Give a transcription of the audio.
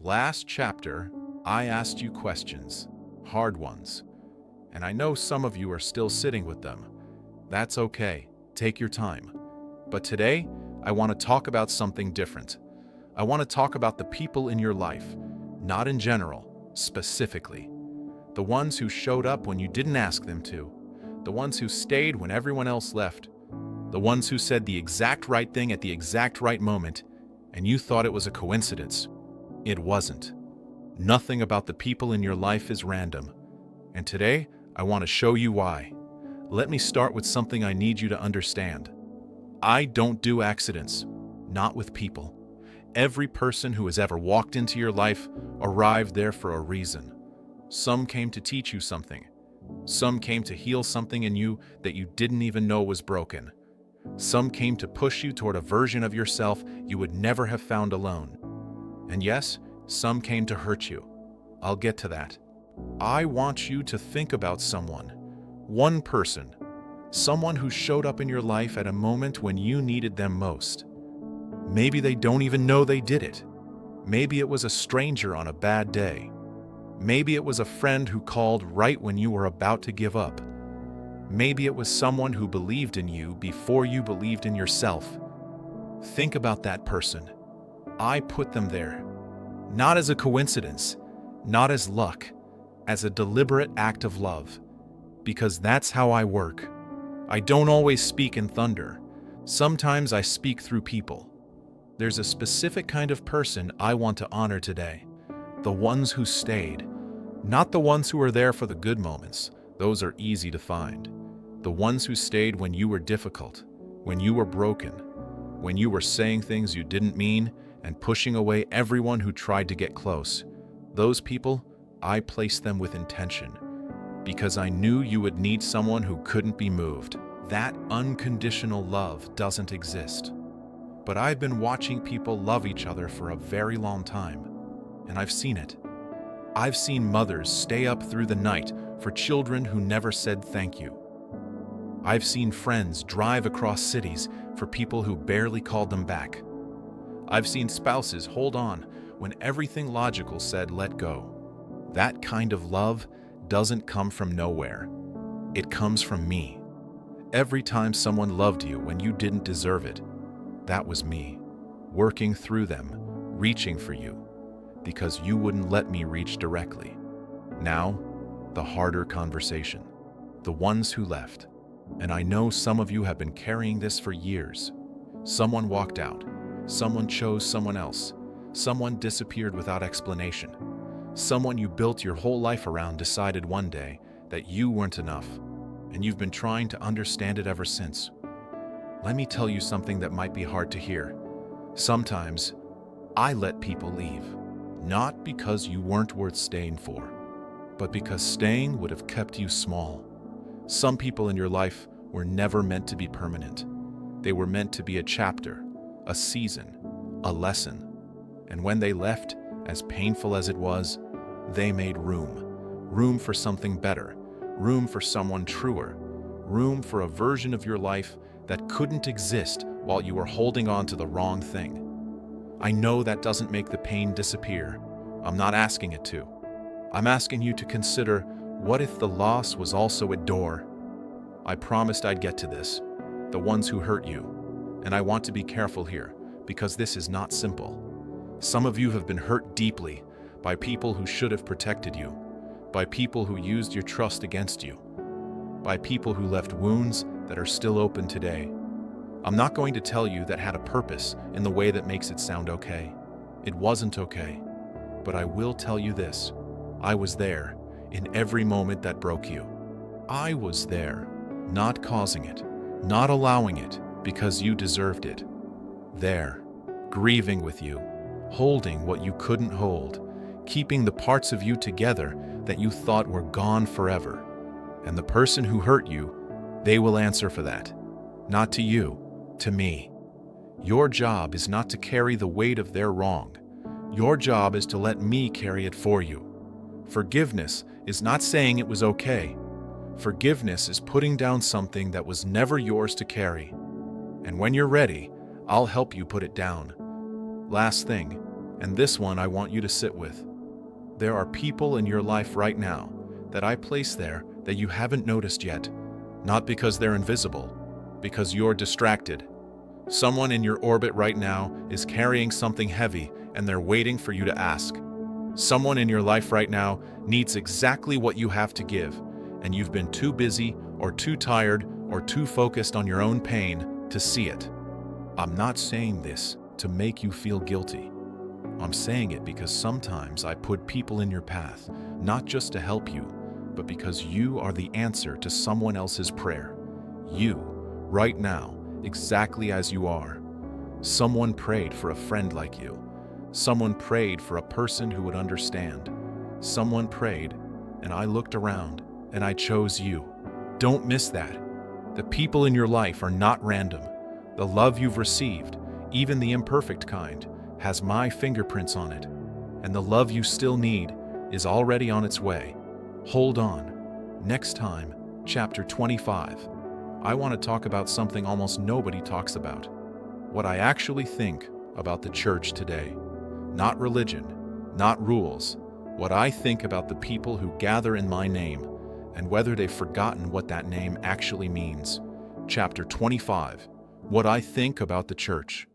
Last chapter, I asked you questions, hard ones, and I know some of you are still sitting with them. That's okay, take your time. But today, I want to talk about something different. I want to talk about the people in your life, not in general, specifically. The ones who showed up when you didn't ask them to, the ones who stayed when everyone else left, the ones who said the exact right thing at the exact right moment, and you thought it was a coincidence. It wasn't. Nothing about the people in your life is random. And today, I want to show you why. Let me start with something I need you to understand. I don't do accidents, not with people. Every person who has ever walked into your life arrived there for a reason. Some came to teach you something. Some came to heal something in you that you didn't even know was broken. Some came to push you toward a version of yourself you would never have found alone. And yes, some came to hurt you. I'll get to that. I want you to think about someone, one person, someone who showed up in your life at a moment when you needed them most. Maybe they don't even know they did it. Maybe it was a stranger on a bad day. Maybe it was a friend who called right when you were about to give up. Maybe it was someone who believed in you before you believed in yourself. Think about that person. I put them there, not as a coincidence, not as luck, as a deliberate act of love, because that's how I work. I don't always speak in thunder. Sometimes I speak through people. There's a specific kind of person I want to honor today, the ones who stayed, not the ones who were there for the good moments. Those are easy to find. The ones who stayed when you were difficult, when you were broken, when you were saying things you didn't mean, and pushing away everyone who tried to get close. Those people, I placed them with intention, because I knew you would need someone who couldn't be moved. That unconditional love doesn't exist. But I've been watching people love each other for a very long time, and I've seen it. I've seen mothers stay up through the night for children who never said thank you. I've seen friends drive across cities for people who barely called them back. I've seen spouses hold on when everything logical said let go. That kind of love doesn't come from nowhere. It comes from me. Every time someone loved you when you didn't deserve it, that was me, working through them, reaching for you, because you wouldn't let me reach directly. Now, the harder conversation. The ones who left. And I know some of you have been carrying this for years. Someone walked out. Someone chose someone else. Someone disappeared without explanation. Someone you built your whole life around decided one day that you weren't enough, and you've been trying to understand it ever since. Let me tell you something that might be hard to hear. Sometimes, I let people leave, not because you weren't worth staying for, but because staying would have kept you small. Some people in your life were never meant to be permanent. They were meant to be a chapter, a season, a lesson. And when they left, as painful as it was, they made room for something better, room for someone truer, room for a version of your life that couldn't exist while you were holding on to the wrong thing. I know that doesn't make the pain disappear. I'm not asking it to. I'm asking you to consider, what if the loss was also a door? I promised I'd get to this, the ones who hurt you. And I want to be careful here, because this is not simple. Some of you have been hurt deeply by people who should have protected you, by people who used your trust against you, by people who left wounds that are still open today. I'm not going to tell you that had a purpose in the way that makes it sound okay. It wasn't okay. But I will tell you this. I was there in every moment that broke you. I was there, not causing it, not allowing it because you deserved it. There, grieving with you, holding what you couldn't hold, keeping the parts of you together that you thought were gone forever. And the person who hurt you, they will answer for that. Not to you, to me. Your job is not to carry the weight of their wrong. Your job is to let me carry it for you. Forgiveness is not saying it was okay. Forgiveness is putting down something that was never yours to carry. And when you're ready, I'll help you put it down. Last thing, And this one I want you to sit with. There are people in your life right now that I place there that you haven't noticed yet, not because they're invisible, because you're distracted. Someone in your orbit right now is carrying something heavy and they're waiting for you to ask. Someone in your life right now needs exactly what you have to give, and you've been too busy or too tired or too focused on your own pain to see it. I'm not saying this to make you feel guilty. I'm saying it because sometimes I put people in your path, not just to help you, but because you are the answer to someone else's prayer. You, right now, exactly as you are. Someone prayed for a friend like you. Someone prayed for a person who would understand. Someone prayed, and I looked around, and I chose you. Don't miss that. The people in your life are not random. The love you've received, even the imperfect kind, has my fingerprints on it. And the love you still need is already on its way. Hold on. Next time, chapter 25, I want to talk about something almost nobody talks about. What I actually think about the church today. Not religion, not rules. What I think about the people who gather in my name, and whether they've forgotten what that name actually means. Chapter 25. What I think about the church.